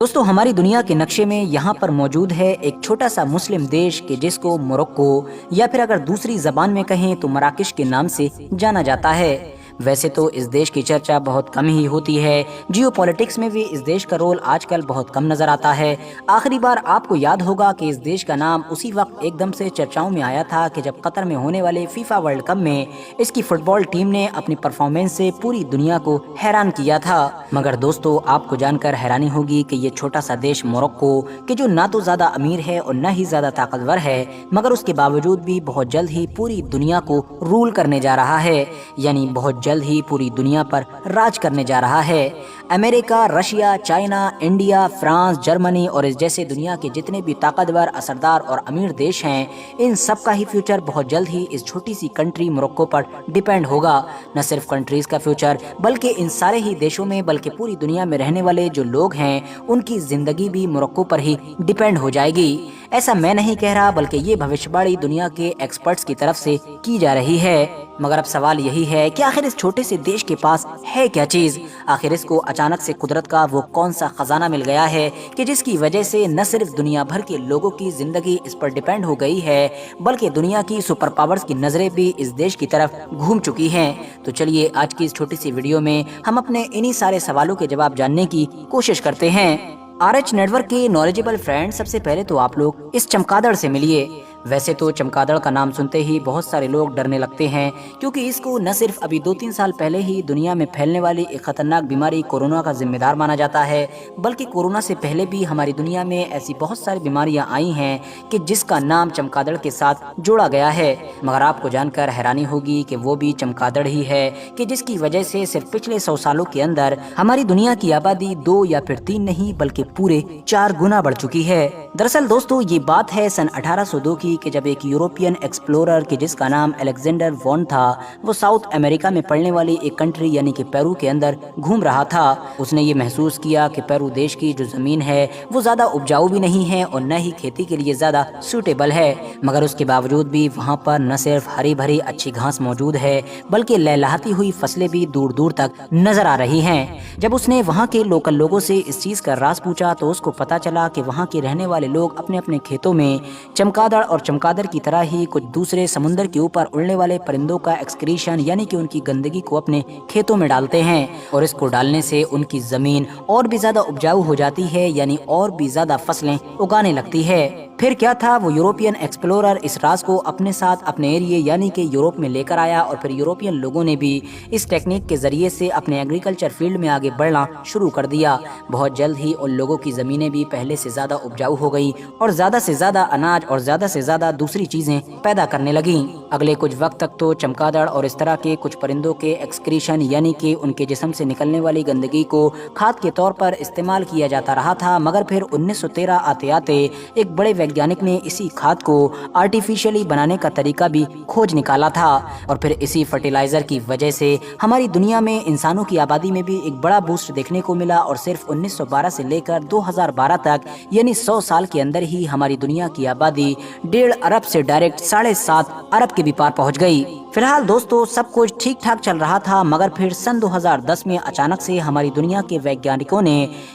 दोस्तों हमारी दुनिया के नक्शे में यहाँ पर मौजूद है एक छोटा सा मुस्लिम देश के जिसको मोरक्को या फिर अगर दूसरी जबान में कहें तो मराकश के नाम से जाना जाता है। वैसे तो इस देश की चर्चा बहुत कम ही होती है, जियो पॉलिटिक्स में भी इस देश का रोल आजकल बहुत कम नजर आता है। आखिरी बार आपको याद होगा कि इस देश का नाम उसी वक्त एकदम से चर्चाओं में आया था कि जब कतर में होने वाले फीफा वर्ल्ड कप में इसकी फुटबॉल टीम ने अपनी परफॉर्मेंस से पूरी दुनिया को हैरान किया था। मगर दोस्तों आपको जानकर हैरानी होगी कि ये छोटा सा देश मोरक्को कि जो ना तो ज्यादा अमीर है और न ही ज्यादा ताकतवर है, मगर उसके बावजूद भी बहुत जल्द ही पूरी दुनिया को रूल करने जा रहा है, यानी बहुत जल्द ही पूरी दुनिया पर राज करने जा रहा है। America, Russia, China, India, France, Germany और इस जैसे दुनिया के जितने भी ताकतवर, असरदार और अमीर देश हैं, इन सब का ही फ्यूचर बहुत जल्द ही इस छोटी सी कंट्री मोरक्को पर डिपेंड होगा। न सिर्फ कंट्रीज का फ्यूचर बल्कि इन सारे ही देशों में बल्कि पूरी दुनिया में रहने वाले जो लोग हैं उनकी जिंदगी भी मोरक्को पर ही डिपेंड हो जाएगी। ऐसा मैं नहीं कह रहा बल्कि ये भविष्यवाणी दुनिया के एक्सपर्ट्स की तरफ से की जा रही है। मगर अब सवाल यही है कि आखिर इस छोटे से देश के पास है क्या चीज? आखिर इसको अचानक से कुदरत का वो कौन सा खजाना मिल गया है कि जिसकी वजह से न सिर्फ दुनिया भर के लोगों की जिंदगी इस पर डिपेंड हो गई है बल्कि दुनिया की सुपर पावर्स की नजरें भी इस देश की तरफ घूम चुकी हैं। तो चलिए आज की इस छोटी सी वीडियो में हम अपने इन्हीं सारे सवालों के जवाब जानने की कोशिश करते हैं। RH नेटवर्क के नॉलेजेबल फ्रेंड, सबसे पहले तो आप लोग इस चमगादड़ से मिलिए। वैसे तो चमगादड़ का नाम सुनते ही बहुत सारे लोग डरने लगते हैं क्योंकि इसको न सिर्फ अभी 2-3 साल पहले ही दुनिया में फैलने वाली एक खतरनाक बीमारी कोरोना का जिम्मेदार माना जाता है, बल्कि कोरोना से पहले भी हमारी दुनिया में ऐसी बहुत सारी बीमारियां आई हैं कि जिसका नाम चमगादड़ के साथ जोड़ा गया है। मगर आपको जानकर हैरानी होगी कि वो भी चमगादड़ ही है कि जिसकी वजह से सिर्फ पिछले 100 सालों के अंदर हमारी दुनिया की आबादी 2 या फिर 3 नहीं बल्कि पूरे 4 गुना बढ़ चुकी है। दरअसल दोस्तों ये बात है सन 1802 की कि जब एक यूरोपियन एक्सप्लोरर कि जिसका नाम अलेक्जेंडर वॉन था, वो साउथ अमेरिका में पड़ने वाली एक कंट्री यानी कि पेरू के अंदर घूम रहा था। उसने ये महसूस किया कि पेरू देश की जो जमीन है वो ज्यादा उपजाऊ भी नहीं है और न ही खेती के लिए ज्यादा सूटेबल है, मगर उसके बावजूद भी वहाँ पर न सिर्फ हरी भरी अच्छी घास मौजूद है बल्कि लहलहाती हुई फसलें भी दूर दूर तक नजर आ रही हैं। जब उसने वहाँ के लोकल लोगों से इस चीज का राज पूछा तो उसको पता चला कि वहाँ के रहने वाले लोग अपने अपने खेतों में चमगादड़ और चमगादड़ की तरह ही कुछ दूसरे समुद्र के ऊपर उड़ने वाले परिंदों का एक्सक्रीशन यानी कि उनकी गंदगी को अपने खेतों में डालते हैं और इसको डालने से उनकी जमीन और भी ज्यादा उपजाऊ हो जाती है, यानी और भी ज्यादा फसलें उगाने लगती है। फिर क्या था, वो यूरोपियन एक्सप्लोरर इस राज को अपने साथ अपने एरिया यानी कि यूरोप में लेकर आया और फिर यूरोपियन लोगों ने भी इस टेक्निक के जरिए से अपने एग्रीकल्चर फील्ड में आगे बढ़ना शुरू कर दिया। बहुत जल्द ही उन लोगों की जमीनें भी पहले से ज्यादा उपजाऊ हो गई और ज्यादा से ज्यादा अनाज और ज्यादा से ज्यादा दूसरी चीजें पैदा करने लगी। अगले कुछ वक्त तक तो चमगादड़ और इस तरह के कुछ परिंदों के एक्सक्रीशन यानी कि उनके जिस्म से निकलने वाली गंदगी को खाद के तौर पर इस्तेमाल किया जाता रहा था, मगर फिर 1913 आते आते एक बड़े वैज्ञानिक ने इसी खाद को आर्टिफिशियली बनाने का तरीका भी खोज निकाला था और फिर इसी फर्टिलाइजर की वजह से हमारी दुनिया में इंसानों की आबादी में भी एक बड़ा बूस्ट देखने को मिला और सिर्फ 1912 से लेकर 2012 तक यानी 100 साल के अंदर ही हमारी दुनिया की आबादी 1.5 अरब से डायरेक्ट 7.5 अरब के भी पार पहुंच गई। फिलहाल दोस्तों सब कुछ ठीक ठाक चल रहा था, मगर फिर सन 2010 में अचानक से हमारी दुनिया के वैज्ञानिकों ने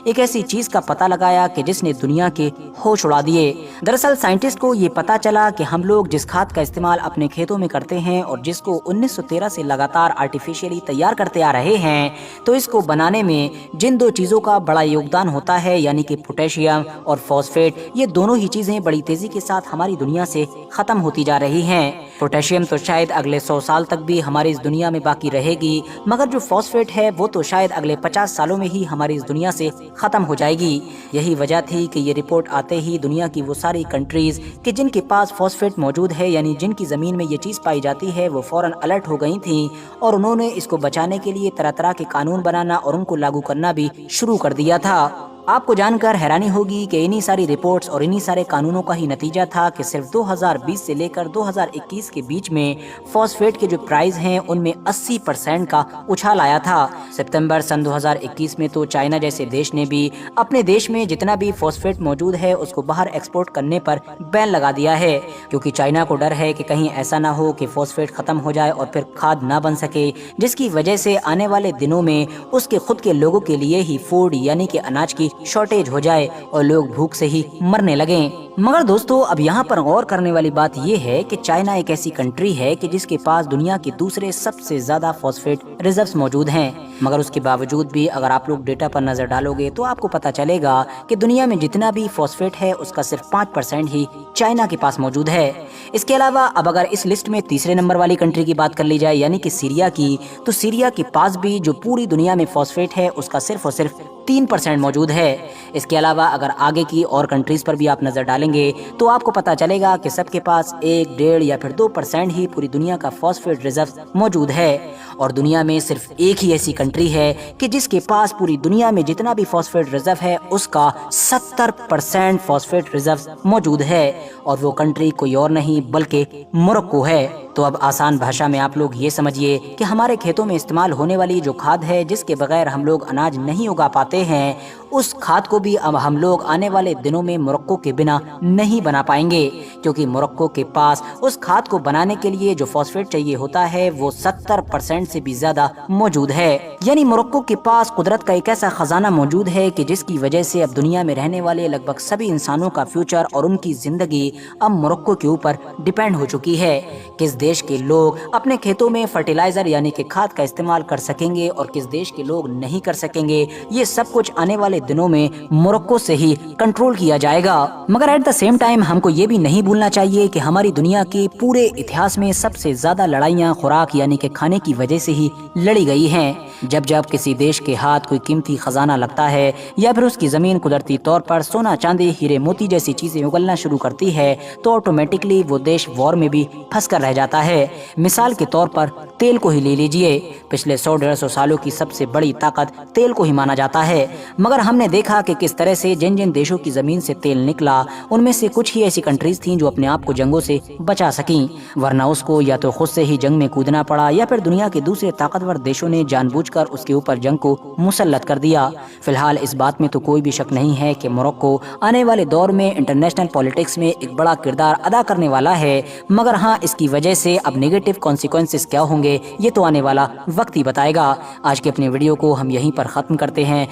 एक ऐसी चीज का पता लगाया कि जिसने दुनिया के होश उड़ा दिए। दरअसल साइंटिस्ट को ये पता चला कि हम लोग जिस खाद का इस्तेमाल अपने खेतों में करते हैं और जिसको 1913 से लगातार आर्टिफिशियली तैयार करते आ रहे हैं, तो इसको बनाने में जिन 2 चीजों का बड़ा योगदान होता है यानी कि पोटेशियम और फॉस्फेट, ये दोनों ही चीजें बड़ी तेजी के साथ हमारी दुनिया से खत्म होती जा रही हैं। पोटेशियम तो शायद अगले 100 साल तक भी हमारी इस दुनिया में बाकी रहेगी, मगर जो फॉस्फेट है वो तो शायद अगले 50 सालों में ही हमारी इस दुनिया से खत्म हो जाएगी। यही वजह थी कि ये रिपोर्ट आते ही दुनिया की वो सारी कंट्रीज कि जिनके पास फॉस्फेट मौजूद है यानी जिनकी जमीन में ये चीज पाई जाती है वो फौरन अलर्ट हो गई थी और उन्होंने इसको बचाने के लिए तरह तरह के कानून बनाना और उनको लागू करना भी शुरू कर दिया था। आपको जानकर हैरानी होगी कि इन्हीं सारी रिपोर्ट्स और इन्हीं सारे कानूनों का ही नतीजा था कि सिर्फ 2020 से लेकर 2021 के बीच में फॉस्फेट के जो प्राइस हैं उनमें 80% का उछाल आया था। सितंबर सन 2021 में तो चाइना जैसे देश ने भी अपने देश में जितना भी फॉस्फेट मौजूद है उसको बाहर एक्सपोर्ट करने पर बैन लगा दिया है, क्योंकि चाइना को डर है कि कहीं ऐसा ना हो कि फॉस्फेट खत्म हो जाए और फिर खाद ना बन सके, जिसकी वजह से आने वाले दिनों में उसके खुद के लोगों के लिए ही फूड यानी कि अनाज की शॉर्टेज हो जाए और लोग भूख से ही मरने लगें। मगर दोस्तों, अब यहाँ पर गौर करने वाली बात ये है कि चाइना एक ऐसी कंट्री है कि जिसके पास दुनिया के दूसरे सबसे ज्यादा फॉस्फेट रिजर्व्स मौजूद हैं। मगर उसके बावजूद भी अगर आप लोग डेटा पर नजर डालोगे तो आपको पता चलेगा कि दुनिया में जितना भी फॉस्फेट है उसका सिर्फ 5% ही चाइना के पास मौजूद है। इसके अलावा अब अगर इस लिस्ट में तीसरे नंबर वाली कंट्री की बात कर ली जाए यानी कि सीरिया की, तो सीरिया के पास भी जो पूरी दुनिया में फॉस्फेट है उसका सिर्फ और सिर्फ 3% मौजूद है। इसके अलावा अगर आगे की और कंट्रीज पर भी आप नजर डालेंगे तो आपको पता चलेगा कि सबके पास 1, 1.5 या फिर 2% ही पूरी दुनिया का फॉस्फेट रिजर्व मौजूद है। और दुनिया में सिर्फ एक ही ऐसी कंट्री है कि जिसके पास पूरी दुनिया में जितना भी फॉस्फेट रिजर्व है उसका 70% फॉस्फेट रिजर्व मौजूद है, और वो कंट्री कोई और नहीं बल्कि मोरक्को है। तो अब आसान भाषा में आप लोग ये समझिए कि हमारे खेतों में इस्तेमाल होने वाली जो खाद है जिसके बगैर हम लोग अनाज नहीं उगा पाते हैं, उस खाद को भी अब हम लोग आने वाले दिनों में मोरक्को के बिना नहीं बना पाएंगे, क्योंकि मोरक्को के पास उस खाद को बनाने के लिए जो फॉस्फेट चाहिए होता है वो 70% से भी ज्यादा मौजूद है। यानी मोरक्को के पास कुदरत का एक ऐसा खजाना मौजूद है कि जिसकी वजह से अब दुनिया में रहने वाले लगभग सभी इंसानों का फ्यूचर और उनकी जिंदगी अब मोरक्को के ऊपर डिपेंड हो चुकी है। किस देश के लोग अपने खेतों में फर्टिलाइजर यानी कि खाद का इस्तेमाल कर सकेंगे और किस देश के लोग नहीं कर सकेंगे, ये सब कुछ आने वाले दिनों में मोरक्को से ही कंट्रोल किया जाएगा। मगर एट द सेम टाइम हमको ये भी नहीं भूलना चाहिए कि हमारी दुनिया के पूरे इतिहास में सबसे ज्यादा लड़ाइयाँ खुराक यानी कि खाने की वजह से ही लड़ी गई हैं। जब जब किसी देश के हाथ कोई कीमती खजाना लगता है या फिर उसकी जमीन कुदरती तौर पर सोना चांदी हीरे मोती जैसी चीजें उगलना शुरू करती है तो ऑटोमेटिकली वो देश वॉर में भी फंस कर रह जाता है। मिसाल के तौर पर तेल को ही ले लीजिए, पिछले 100-150 सालों की सबसे बड़ी ताकत तेल को ही माना जाता है। मगर हमने देखा कि किस तरह से जिन जिन देशों की जमीन से तेल निकला उनमें से कुछ ही ऐसी कंट्रीज थीं जो अपने आप को जंगों से बचा सकीं, वरना उसको या तो खुद से ही जंग में कूदना पड़ा या फिर दुनिया के दूसरे ताकतवर देशों ने जानबूझकर उसके ऊपर जंग को मुसल्लत कर दिया। फिलहाल इस बात में तो कोई भी शक नहीं है कि मोरक्को आने वाले दौर में इंटरनेशनल पॉलिटिक्स में एक बड़ा किरदार अदा करने वाला है। मगर हाँ, इसकी वजह से अब नेगेटिव कॉन्सिक्वेंसेस क्या होंगे ये तो आने वाला वक्त ही बताएगा। आज के अपने वीडियो को हम यहीं पर खत्म करते हैं।